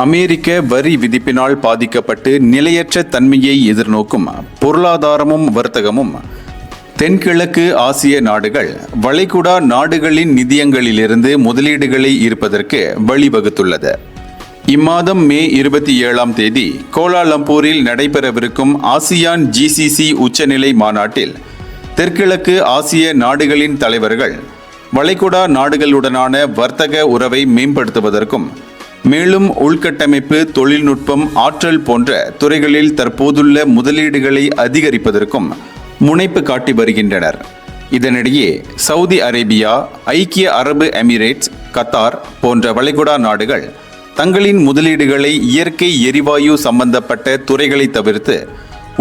அமெரிக்க வரி விதிப்பினால் பாதிக்கப்பட்டு நிலையற்ற தன்மையை எதிர்நோக்கும் பொருளாதாரமும் வர்த்தகமும் தென்கிழக்கு ஆசிய நாடுகள் வளைகுடா நாடுகளின் நிதியங்களிலிருந்து முதலீடுகளை ஈர்ப்பதற்கு வழிவகுத்துள்ளது. இம்மாதம் மே 27ஆம் தேதி கோலாலம்பூரில் நடைபெறவிருக்கும் ஆசியான் GCC உச்சநிலை மாநாட்டில் தெற்கிழக்கு ஆசிய நாடுகளின் தலைவர்கள் வளைகுடா நாடுகளுடனான வர்த்தக உறவை மேம்படுத்துவதற்கும் மேலும் உள்கட்டமைப்பு, தொழில்நுட்பம், ஆற்றல் போன்ற துறைகளில் தற்போதுள்ள முதலீடுகளை அதிகரிப்பதற்கும் முனைப்பு காட்டி வருகின்றனர். இதனிடையே சவுதி அரேபியா, ஐக்கிய அரபு எமிரேட்ஸ், கத்தார் போன்ற வளைகுடா நாடுகள் தங்களின் முதலீடுகளை இயற்கை எரிவாயு சம்பந்தப்பட்ட துறைகளை தவிர்த்து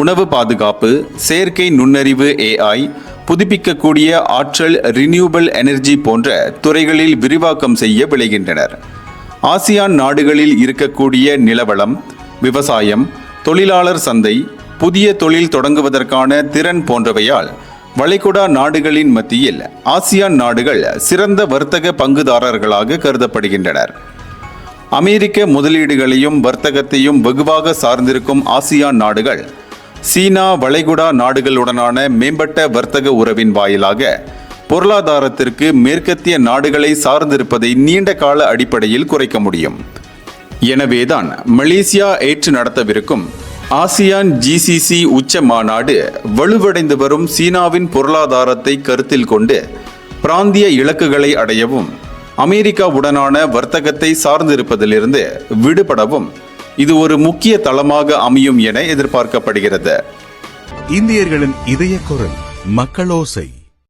உணவு பாதுகாப்பு, செயற்கை நுண்ணறிவு AI, புதுப்பிக்கக்கூடிய ஆற்றல் ரினியூவபிள் எனர்ஜி போன்ற துறைகளில் விரிவாக்கம் செய்ய விளைகின்றனர். ஆசியான் நாடுகளில் இருக்கக்கூடிய நிலவளம், விவசாயம், தொழிலாளர் சந்தை, புதிய தொழில் தொடங்குவதற்கான திறன் போன்றவையால் வளைகுடா நாடுகளின் மத்தியில் ஆசியான் நாடுகள் சிறந்த வர்த்தக பங்குதாரர்களாக கருதப்படுகின்றனர். அமெரிக்க முதலீடுகளையும் வர்த்தகத்தையும் வெகுவாக சார்ந்திருக்கும் ஆசியான் நாடுகள் சீனா, வளைகுடா நாடுகளுடனான மேம்பட்ட வர்த்தக உறவின் வாயிலாக பொருளாதாரத்திற்கு மேற்கத்திய நாடுகளை சார்ந்திருப்பதை நீண்ட கால அடிப்படையில் குறைக்க முடியும். எனவேதான் மலேசியா ஏற்று நடத்தவிருக்கும் ஆசியான் GCC உச்ச மாநாடு வலுவடைந்து வரும் சீனாவின் பொருளாதாரத்தை கருத்தில் கொண்டு பிராந்திய இலக்குகளை அடையவும் அமெரிக்காவுடனான வர்த்தகத்தை சார்ந்திருப்பதிலிருந்து விடுபடவும் இது ஒரு முக்கிய தளமாக அமையும் என எதிர்பார்க்கப்படுகிறது. இந்தியர்களின் இதய குரல் மக்களோசை.